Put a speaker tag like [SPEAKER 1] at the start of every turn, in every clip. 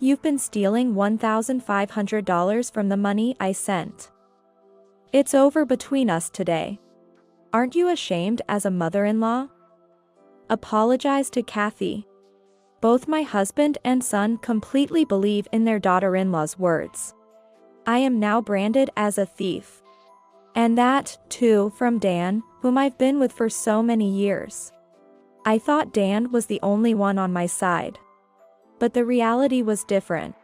[SPEAKER 1] You've been stealing $1,500 from the money I sent. It's over between us today. Aren't you ashamed as a mother-in-law? Apologize to Kathy. Both my husband and son completely believe in their daughter-in-law's words. I am now branded as a thief. And that, too, from Dan, whom I've been with for so many years. I thought Dan was the only one on my side. But the reality was different.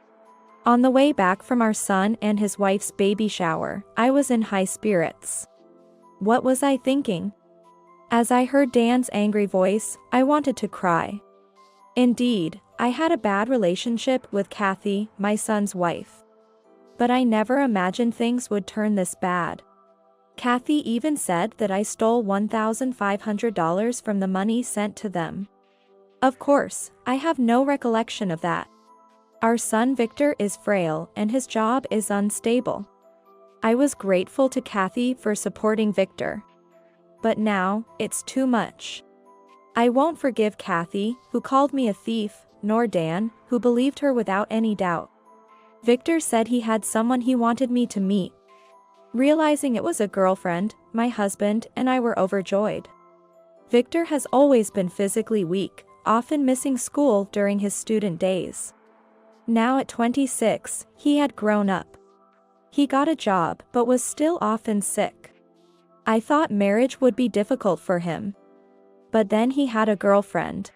[SPEAKER 1] On the way back from our son and his wife's baby shower, I was in high spirits. What was I thinking? As I heard Dan's angry voice, I wanted to cry. Indeed, I had a bad relationship with Kathy, my son's wife. But I never imagined things would turn this bad. Kathy even said that I stole $1,500 from the money sent to them. Of course, I have no recollection of that. Our son Victor is frail and his job is unstable. I was grateful to Kathy for supporting Victor. But now, it's too much. I won't forgive Kathy, who called me a thief, nor Dan, who believed her without any doubt. Victor said he had someone he wanted me to meet. Realizing it was a girlfriend, my husband and I were overjoyed. Victor has always been physically weak, often missing school during his student days. Now at 26, he had grown up. He got a job but was still often sick. I thought marriage would be difficult for him. But then he had a girlfriend.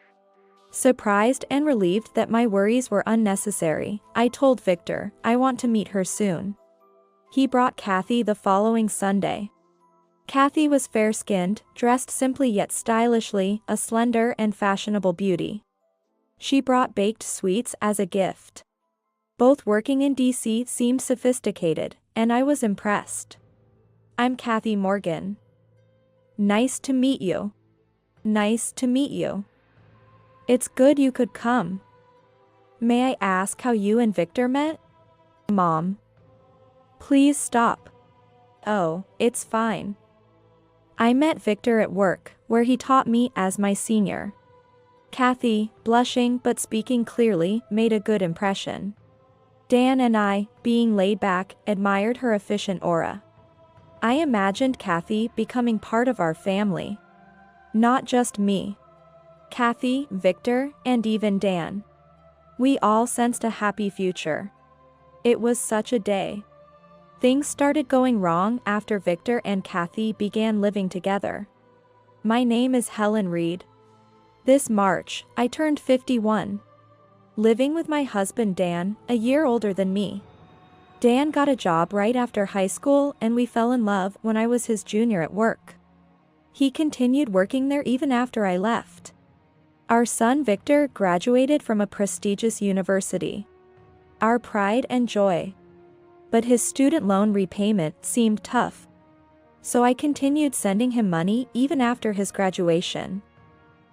[SPEAKER 1] Surprised and relieved that my worries were unnecessary, I told Victor I want to meet her soon. He brought Kathy the following Sunday. Kathy was fair-skinned, dressed simply yet stylishly, a slender and fashionable beauty. She brought baked sweets as a gift. Both working in DC seemed sophisticated, and I was impressed. I'm Kathy Morgan. Nice to meet you. Nice to meet you. It's good you could come. May I ask how you and Victor met? Mom. Please stop. Oh, it's fine. I met Victor at work, where he taught me as my senior. Kathy, blushing but speaking clearly, made a good impression. Dan and I, being laid back, admired her efficient aura. I imagined Kathy becoming part of our family. Not just me. Kathy, Victor, and even Dan. We all sensed a happy future. It was such a day. Things started going wrong after Victor and Kathy began living together. My name is Helen Reed. This March, I turned 51. Living with my husband Dan, a year older than me. Dan got a job right after high school and we fell in love when I was his junior at work. He continued working there even after I left. Our son Victor graduated from a prestigious university. Our pride and joy. But his student loan repayment seemed tough. So I continued sending him money even after his graduation.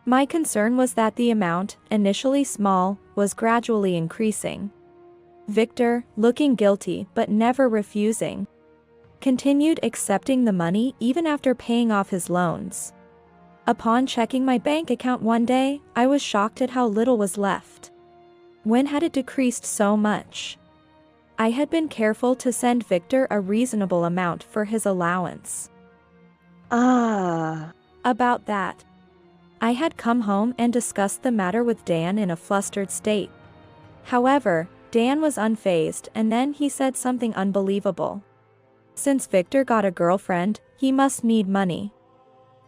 [SPEAKER 1] My concern was that the amount, initially small, was gradually increasing. Victor, looking guilty but never refusing, continued accepting the money even after paying off his loans. Upon checking my bank account one day, I was shocked at how little was left. When had it decreased so much? I had been careful to send Victor a reasonable amount for his allowance. About that. I had come home and discussed the matter with Dan in a flustered state. However, Dan was unfazed and then he said something unbelievable. Since Victor got a girlfriend, he must need money.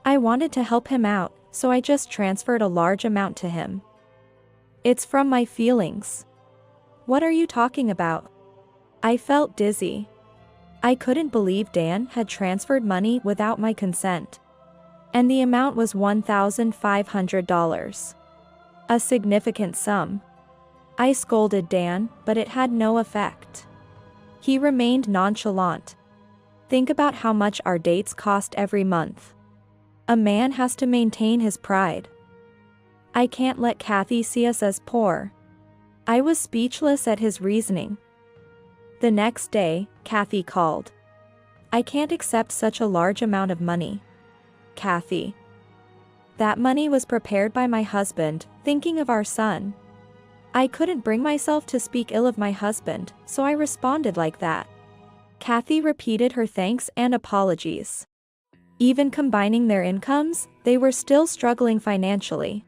[SPEAKER 1] I wanted to help him out, so I just transferred a large amount to him. It's from my feelings. What are you talking about? I felt dizzy. I couldn't believe Dan had transferred money without my consent. And the amount was $1,500. A significant sum. I scolded Dan, but it had no effect. He remained nonchalant. Think about how much our dates cost every month. A man has to maintain his pride. I can't let Kathy see us as poor. I was speechless at his reasoning. The next day, Kathy called. I can't accept such a large amount of money. Kathy. That money was prepared by my husband, thinking of our son. I couldn't bring myself to speak ill of my husband, so I responded like that. Kathy repeated her thanks and apologies. Even combining their incomes, they were still struggling financially.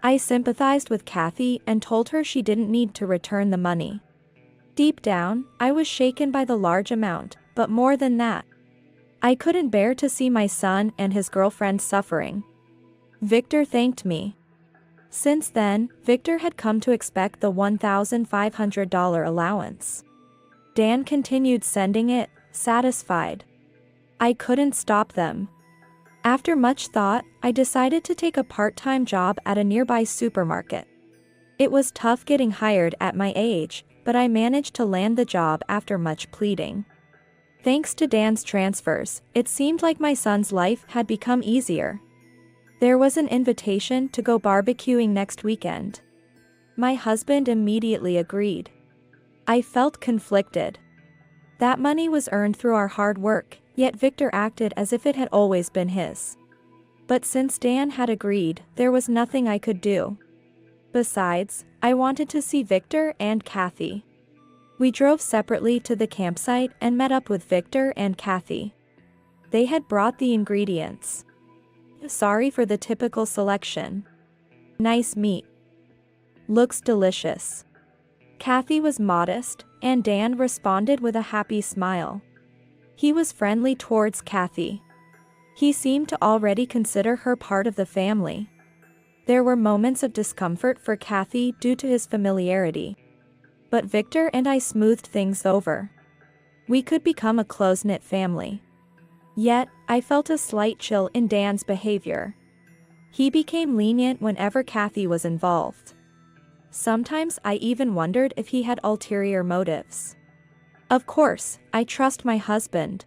[SPEAKER 1] I sympathized with Kathy and told her she didn't need to return the money. Deep down, I was shaken by the large amount, but more than that, I couldn't bear to see my son and his girlfriend suffering. Victor thanked me. Since then, Victor had come to expect the $1,500 allowance. Dan continued sending it, satisfied. I couldn't stop them. After much thought, I decided to take a part-time job at a nearby supermarket. It was tough getting hired at my age, but I managed to land the job after much pleading. Thanks to Dan's transfers, it seemed like my son's life had become easier. There was an invitation to go barbecuing next weekend. My husband immediately agreed. I felt conflicted. That money was earned through our hard work, yet Victor acted as if it had always been his. But since Dan had agreed, there was nothing I could do. Besides, I wanted to see Victor and Kathy. We drove separately to the campsite and met up with Victor and Kathy. They had brought the ingredients. Sorry for the typical selection. Nice meat. Looks delicious. Kathy was modest, and Dan responded with a happy smile. He was friendly towards Kathy. He seemed to already consider her part of the family. There were moments of discomfort for Kathy due to his familiarity. But Victor and I smoothed things over. We could become a close-knit family. Yet, I felt a slight chill in Dan's behavior. He became lenient whenever Kathy was involved. Sometimes I even wondered if he had ulterior motives. Of course, I trust my husband.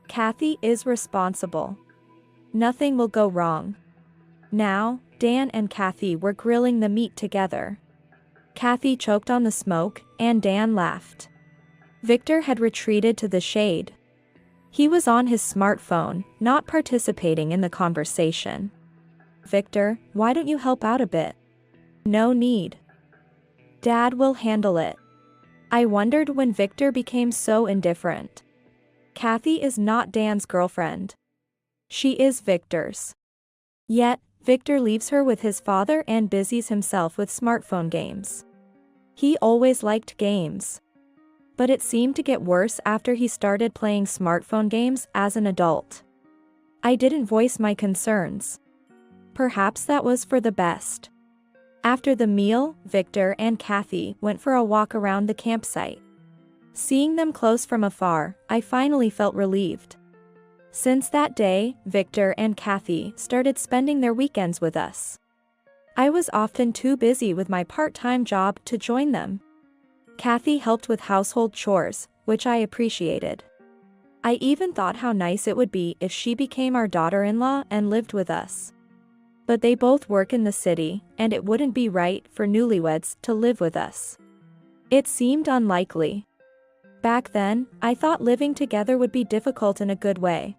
[SPEAKER 1] Kathy is responsible. Nothing will go wrong. Now, Dan and Kathy were grilling the meat together. Kathy choked on the smoke, and Dan laughed. Victor had retreated to the shade. He was on his smartphone, not participating in the conversation. Victor, why don't you help out a bit? No need. Dad will handle it. I wondered when Victor became so indifferent. Kathy is not Dan's girlfriend. She is Victor's. Yet, Victor leaves her with his father and busies himself with smartphone games. He always liked games. But it seemed to get worse after he started playing smartphone games as an adult. I didn't voice my concerns. Perhaps that was for the best. After the meal, Victor and Kathy went for a walk around the campsite. Seeing them close from afar, I finally felt relieved. Since that day, Victor and Kathy started spending their weekends with us. I was often too busy with my part-time job to join them. Kathy helped with household chores, which I appreciated. I even thought how nice it would be if she became our daughter-in-law and lived with us. But they both work in the city, and it wouldn't be right for newlyweds to live with us. It seemed unlikely. Back then, I thought living together would be difficult in a good way.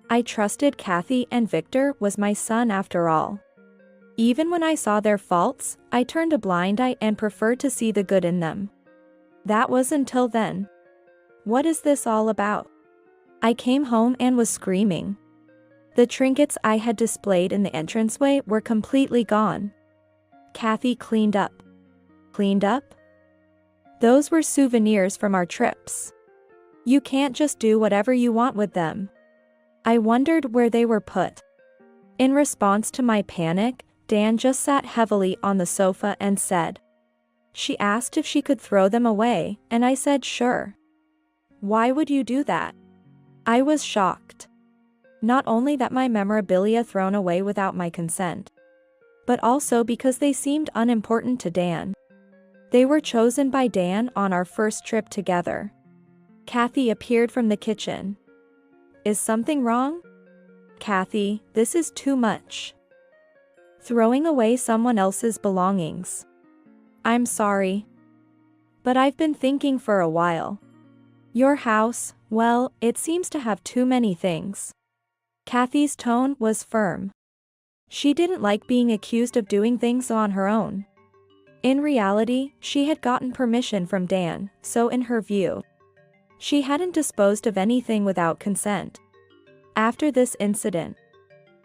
[SPEAKER 1] I trusted Kathy and Victor was my son after all. Even when I saw their faults, I turned a blind eye and preferred to see the good in them. That was until then. What is this all about? I came home and was screaming. The trinkets I had displayed in the entranceway were completely gone. Kathy cleaned up. Cleaned up? Those were souvenirs from our trips. You can't just do whatever you want with them. I wondered where they were put. In response to my panic, Dan just sat heavily on the sofa and said. She asked if she could throw them away, and I said sure. Why would you do that? I was shocked. Not only that my memorabilia thrown away without my consent, but also because they seemed unimportant to Dan. They were chosen by Dan on our first trip together. Kathy appeared from the kitchen. Is something wrong? Kathy, this is too much. Throwing away someone else's belongings. I'm sorry. But I've been thinking for a while. Your house, well, it seems to have too many things. Kathy's tone was firm. She didn't like being accused of doing things on her own. In reality, she had gotten permission from Dan, so in her view, she hadn't disposed of anything without consent. After this incident,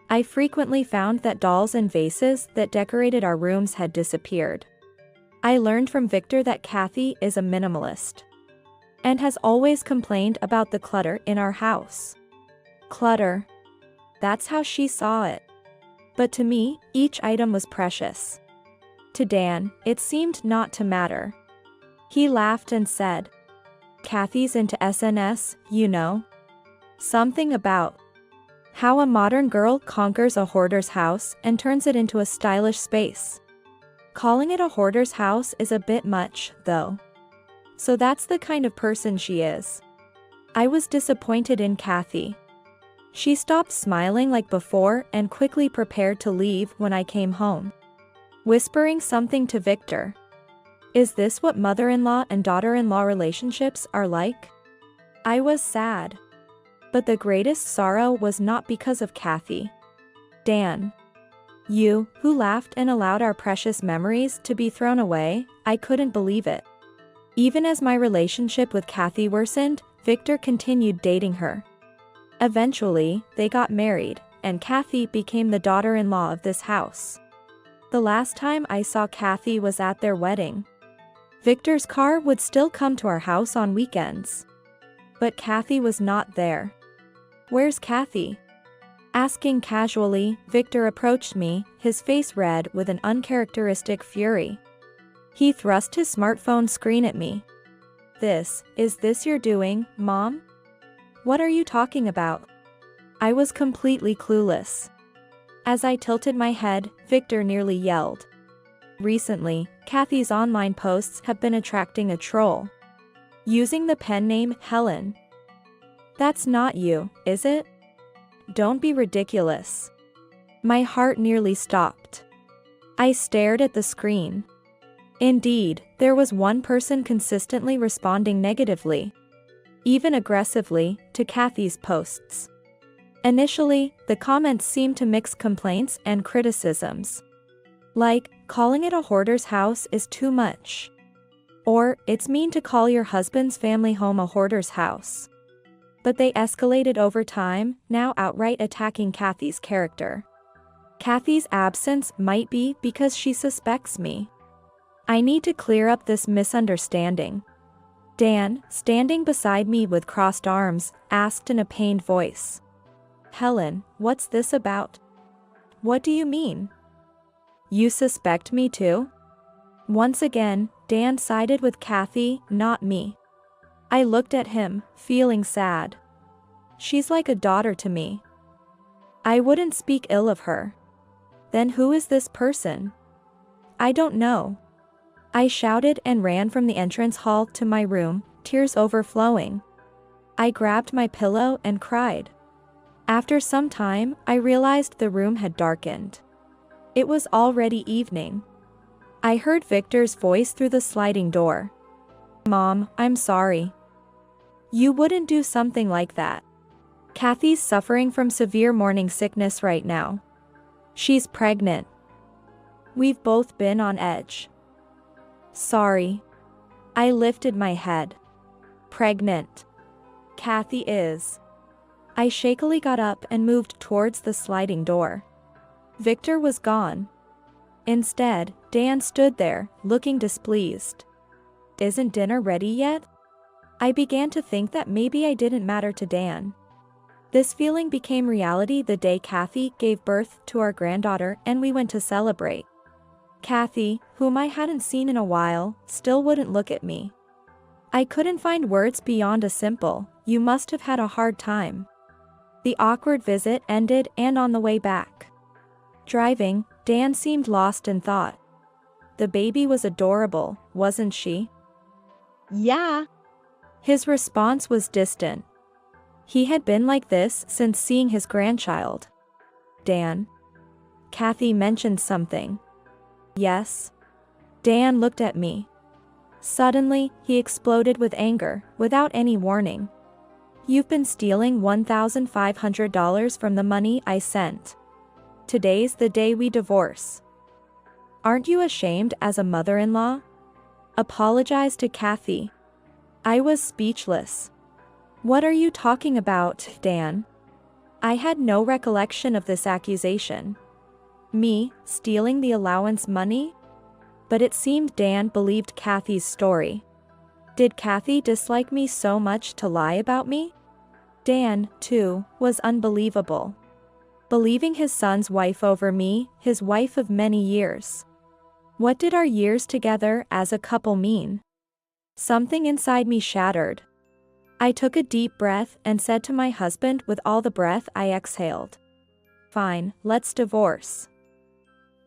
[SPEAKER 1] I frequently found that dolls and vases that decorated our rooms had disappeared. I learned from Victor that Kathy is a minimalist and has always complained about the clutter in our house. Clutter. That's how she saw it. But to me, each item was precious. To Dan, it seemed not to matter. He laughed and said, "Kathy's into SNS, you know. Something about how a modern girl conquers a hoarder's house and turns it into a stylish space. Calling it a hoarder's house is a bit much, though. So that's the kind of person she is." I was disappointed in Kathy. She stopped smiling like before and quickly prepared to leave when I came home, whispering something to Victor. Is this what mother-in-law and daughter-in-law relationships are like? I was sad. But the greatest sorrow was not because of Kathy. Dan. You, who laughed and allowed our precious memories to be thrown away, I couldn't believe it. Even as my relationship with Kathy worsened, Victor continued dating her. Eventually, they got married, and Kathy became the daughter-in-law of this house. The last time I saw Kathy was at their wedding. Victor's car would still come to our house on weekends. But Kathy was not there. "Where's Kathy?" Asking casually, Victor approached me, his face red with an uncharacteristic fury. He thrust his smartphone screen at me. Is this your doing, Mom? What are you talking about?" I was completely clueless. As I tilted my head, Victor nearly yelled. Recently, Kathy's online posts have been attracting a troll, using the pen name Helen. That's not you, is it? Don't be ridiculous. My heart nearly stopped. I stared at the screen. Indeed, there was one person consistently responding negatively, even aggressively, to Kathy's posts. Initially, the comments seemed to mix complaints and criticisms. Like, calling it a hoarder's house is too much. Or, it's mean to call your husband's family home a hoarder's house. But they escalated over time, now outright attacking Kathy's character. Kathy's absence might be because she suspects me. I need to clear up this misunderstanding. Dan, standing beside me with crossed arms, asked in a pained voice. "Helen, what's this about? What do you mean? You suspect me too?" Once again, Dan sided with Kathy, not me. I looked at him, feeling sad. She's like a daughter to me. I wouldn't speak ill of her. Then who is this person? I don't know. I shouted and ran from the entrance hall to my room, tears overflowing. I grabbed my pillow and cried. After some time, I realized the room had darkened. It was already evening. I heard Victor's voice through the sliding door. "Mom, I'm sorry. You wouldn't do something like that. Kathy's suffering from severe morning sickness right now. She's pregnant. We've both been on edge." "Sorry." I lifted my head. "Pregnant. Kathy is." I shakily got up and moved towards the sliding door. Victor was gone. Instead, Dan stood there, looking displeased. "Isn't dinner ready yet?" I began to think that maybe I didn't matter to Dan. This feeling became reality the day Kathy gave birth to our granddaughter and we went to celebrate. Kathy, whom I hadn't seen in a while, still wouldn't look at me. I couldn't find words beyond a simple, "You must have had a hard time." The awkward visit ended, and on the way back, driving, Dan seemed lost in thought. "The baby was adorable, wasn't she?" "Yeah." His response was distant. He had been like this since seeing his grandchild. "Dan." Kathy mentioned something. "Yes." Dan looked at me. Suddenly, he exploded with anger, without any warning. "You've been stealing $1,500 from the money I sent. Today's the day we divorce." Aren't you ashamed as a mother-in-law? Apologize to Kathy. I was speechless. What are you talking about, Dan? I had no recollection of this accusation. Me, stealing the allowance money? But it seemed Dan believed Kathy's story. Did Kathy dislike me so much to lie about me? Dan, too, was unbelievable. Believing his son's wife over me, his wife of many years. What did our years together as a couple mean? Something inside me shattered. I took a deep breath and said to my husband with all the breath I exhaled. Fine, let's divorce.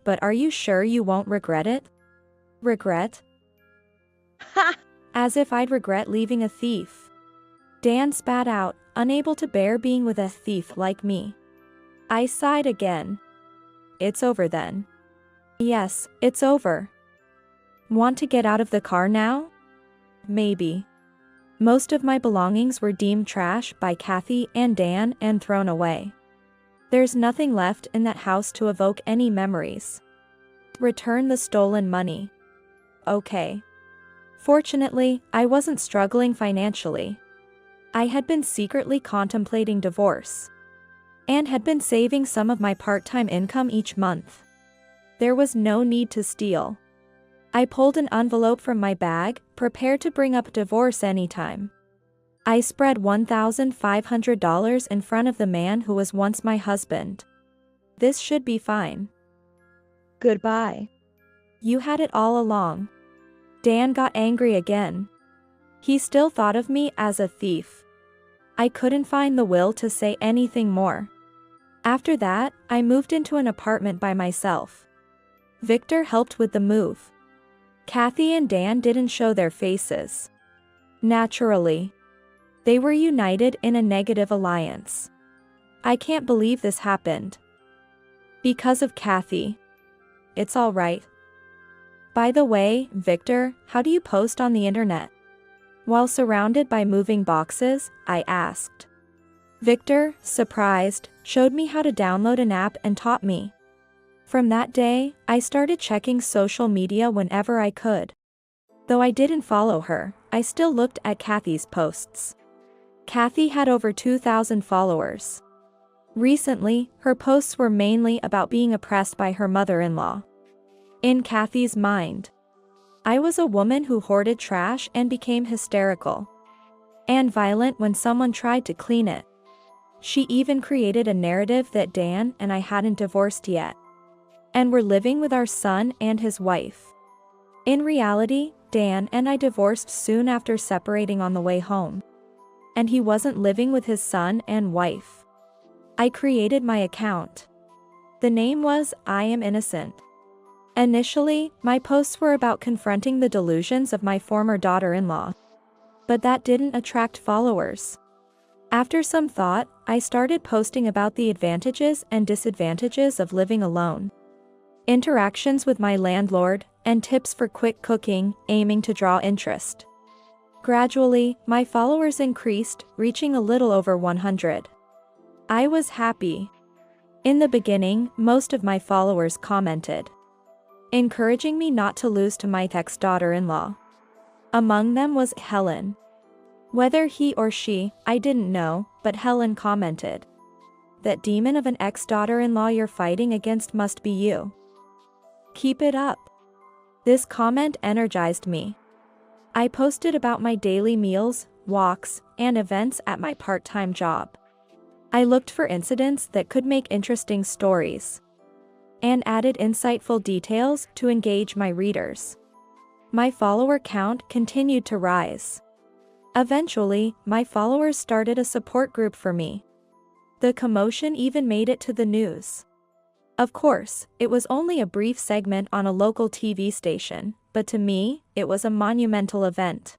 [SPEAKER 1] But are you sure you won't regret it? Regret? Ha! As if I'd regret leaving a thief. Dan spat out, unable to bear being with a thief like me. I sighed again. It's over then. Yes, it's over. Want to get out of the car now? Maybe. Most of my belongings were deemed trash by Kathy and Dan and thrown away. There's nothing left in that house to evoke any memories. Return the stolen money. Okay. Fortunately, I wasn't struggling financially. I had been secretly contemplating divorce. And had been saving some of my part-time income each month. There was no need to steal. I pulled an envelope from my bag, prepared to bring up divorce anytime. I spread $1,500 in front of the man who was once my husband. This should be fine. Goodbye. You had it all along. Dan got angry again. He still thought of me as a thief. I couldn't find the will to say anything more. After that, I moved into an apartment by myself. Victor helped with the move. Kathy and Dan didn't show their faces. Naturally. They were united in a negative alliance. I can't believe this happened. Because of Kathy. It's all right. By the way, Victor, how do you post on the internet? While surrounded by moving boxes, I asked. Victor, surprised, showed me how to download an app and taught me. From that day, I started checking social media whenever I could. Though I didn't follow her, I still looked at Kathy's posts. Kathy had over 2,000 followers. Recently, her posts were mainly about being oppressed by her mother-in-law. In Kathy's mind, I was a woman who hoarded trash and became hysterical and violent when someone tried to clean it. She even created a narrative that Dan and I hadn't divorced yet, and were living with our son and his wife. In reality, Dan and I divorced soon after separating on the way home. And he wasn't living with his son and wife. I created my account. The name was I Am Innocent. Initially, my posts were about confronting the delusions of my former daughter-in-law. But that didn't attract followers. After some thought, I started posting about the advantages and disadvantages of living alone. Interactions with my landlord, and tips for quick cooking, aiming to draw interest. Gradually, my followers increased, reaching a little over 100. I was happy. In the beginning, most of my followers commented, encouraging me not to lose to my ex-daughter-in-law. Among them was Helen. Whether he or she, I didn't know, but Helen commented, that demon of an ex-daughter-in-law you're fighting against must be you. Keep it up. This comment energized me. I posted about my daily meals, walks, and events at my part-time job. I looked for incidents that could make interesting stories, and added insightful details to engage my readers. My follower count continued to rise. Eventually, my followers started a support group for me. The commotion even made it to the news. Of course, it was only a brief segment on a local TV station, but to me, it was a monumental event.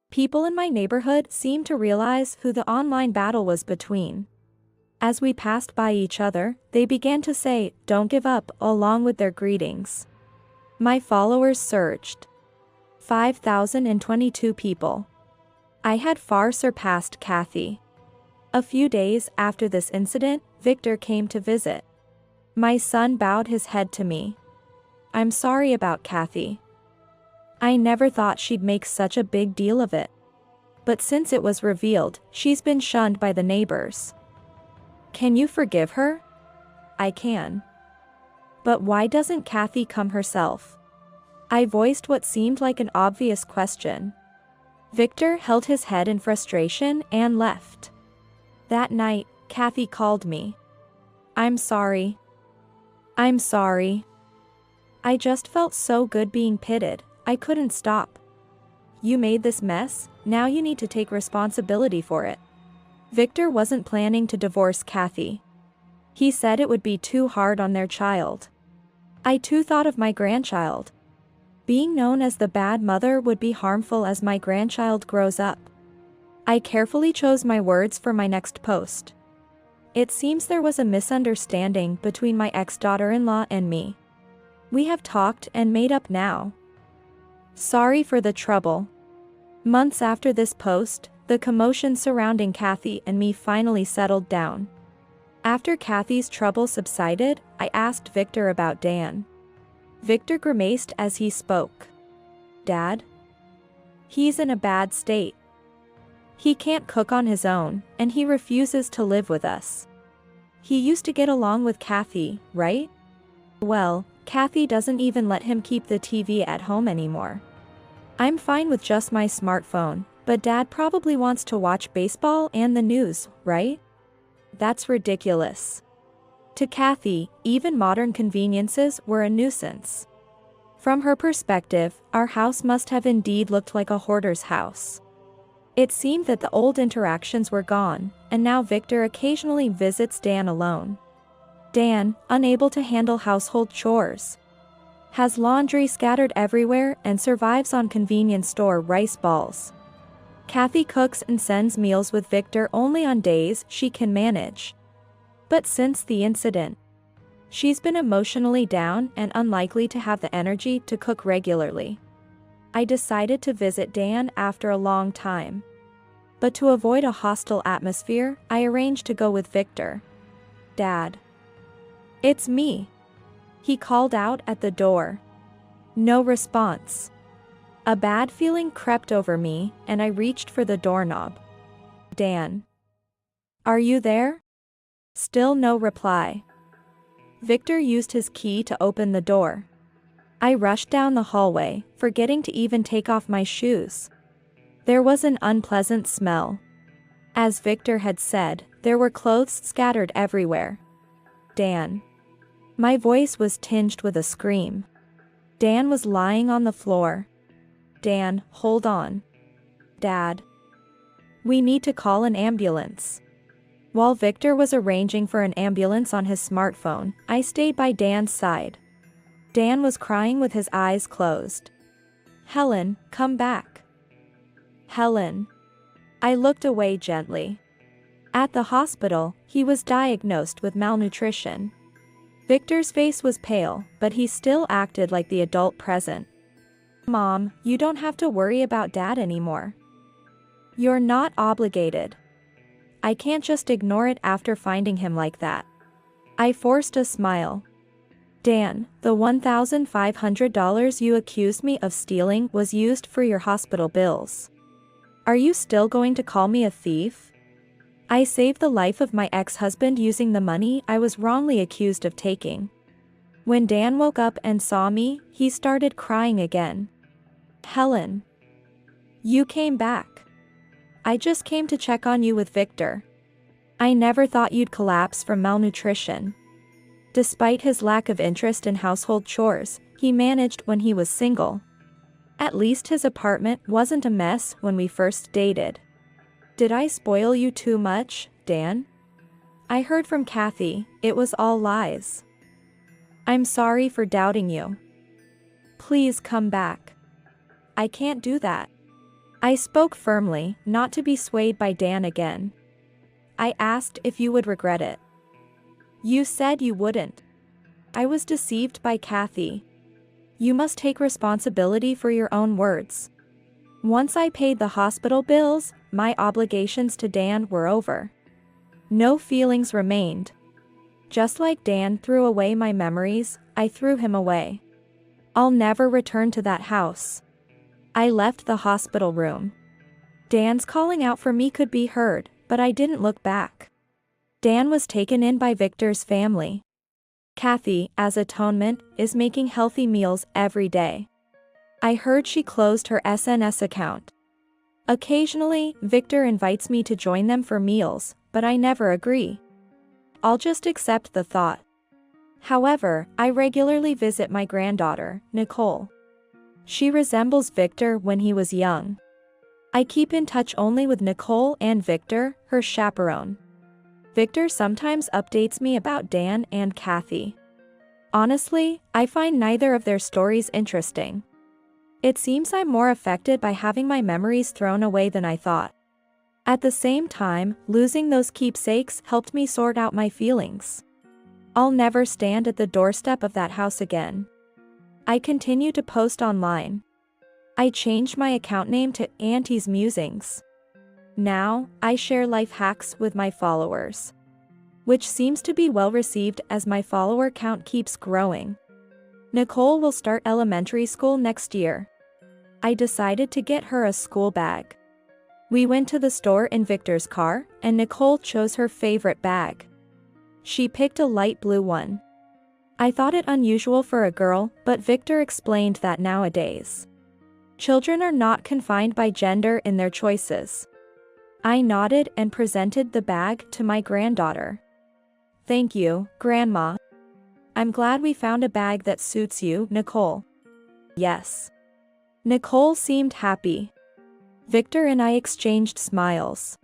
[SPEAKER 1] People in my neighborhood seemed to realize who the online battle was between. As we passed by each other, they began to say, "Don't give up," along with their greetings. My followers surged. 5,022 people. I had far surpassed Kathy. A few days after this incident, Victor came to visit. My son bowed his head to me. I'm sorry about Kathy. I never thought she'd make such a big deal of it. But since it was revealed, she's been shunned by the neighbors. Can you forgive her? I can. But why doesn't Kathy come herself? I voiced what seemed like an obvious question. Victor held his head in frustration and left. That night, Kathy called me. I'm sorry. I'm sorry. I just felt so good being pitted, I couldn't stop. You made this mess, now you need to take responsibility for it. Victor wasn't planning to divorce Kathy. He said it would be too hard on their child. I too thought of my grandchild. Being known as the bad mother would be harmful as my grandchild grows up. I carefully chose my words for my next post. It seems there was a misunderstanding between my ex-daughter-in-law and me. We have talked and made up now. Sorry for the trouble. Months after this post, the commotion surrounding Kathy and me finally settled down. After Kathy's trouble subsided, I asked Victor about Dan. Victor grimaced as he spoke. Dad? He's in a bad state. He can't cook on his own, and he refuses to live with us. He used to get along with Kathy, right? Well, Kathy doesn't even let him keep the TV at home anymore. I'm fine with just my smartphone, but Dad probably wants to watch baseball and the news, right? That's ridiculous. To Kathy, even modern conveniences were a nuisance. From her perspective, our house must have indeed looked like a hoarder's house. It seemed that the old interactions were gone, and now Victor occasionally visits Dan alone. Dan, unable to handle household chores, has laundry scattered everywhere and survives on convenience store rice balls. Kathy cooks and sends meals with Victor only on days she can manage. But since the incident, she's been emotionally down and unlikely to have the energy to cook regularly. I decided to visit Dan after a long time. But to avoid a hostile atmosphere, I arranged to go with Victor. Dad. It's me. He called out at the door. No response. A bad feeling crept over me, and I reached for the doorknob. Dan. Are you there? Still no reply. Victor used his key to open the door. I rushed down the hallway, forgetting to even take off my shoes. There was an unpleasant smell. As Victor had said, there were clothes scattered everywhere. Dan. My voice was tinged with a scream. Dan was lying on the floor. Dan, hold on. Dad. We need to call an ambulance. While Victor was arranging for an ambulance on his smartphone, I stayed by Dan's side. Dan was crying with his eyes closed. Helen, come back. Helen. I looked away gently. At the hospital, he was diagnosed with malnutrition. Victor's face was pale, but he still acted like the adult present. Mom, you don't have to worry about Dad anymore. You're not obligated. I can't just ignore it after finding him like that. I forced a smile. Dan, the $1,500 you accused me of stealing was used for your hospital bills. Are you still going to call me a thief? I saved the life of my ex-husband using the money I was wrongly accused of taking. When Dan woke up and saw me, he started crying again. Helen. You came back. I just came to check on you with Victor. I never thought you'd collapse from malnutrition. Despite his lack of interest in household chores, he managed when he was single. At least his apartment wasn't a mess when we first dated. Did I spoil you too much, Dan? I heard from Kathy, it was all lies. I'm sorry for doubting you. Please come back. I can't do that. I spoke firmly, not to be swayed by Dan again. I asked if you would regret it. You said you wouldn't. I was deceived by Kathy. You must take responsibility for your own words. Once I paid the hospital bills, my obligations to Dan were over. No feelings remained. Just like Dan threw away my memories, I threw him away. I'll never return to that house. I left the hospital room. Dan's calling out for me could be heard, but I didn't look back. Dan was taken in by Victor's family. Kathy, as atonement, is making healthy meals every day. I heard she closed her SNS account. Occasionally, Victor invites me to join them for meals, but I never agree. I'll just accept the thought. However, I regularly visit my granddaughter, Nicole. She resembles Victor when he was young. I keep in touch only with Nicole and Victor, her chaperone. Victor sometimes updates me about Dan and Kathy. Honestly, I find neither of their stories interesting. It seems I'm more affected by having my memories thrown away than I thought. At the same time, losing those keepsakes helped me sort out my feelings. I'll never stand at the doorstep of that house again. I continue to post online. I changed my account name to Auntie's Musings. Now, I share life hacks with my followers, which seems to be well received as my follower count keeps growing. Nicole will start elementary school next year. I decided to get her a school bag. We went to the store in Victor's car, and Nicole chose her favorite bag. She picked a light blue one. I thought it unusual for a girl, but Victor explained that nowadays, children are not confined by gender in their choices. I nodded and presented the bag to my granddaughter. Thank you, Grandma. I'm glad we found a bag that suits you, Nicole. Yes. Nicole seemed happy. Victor and I exchanged smiles.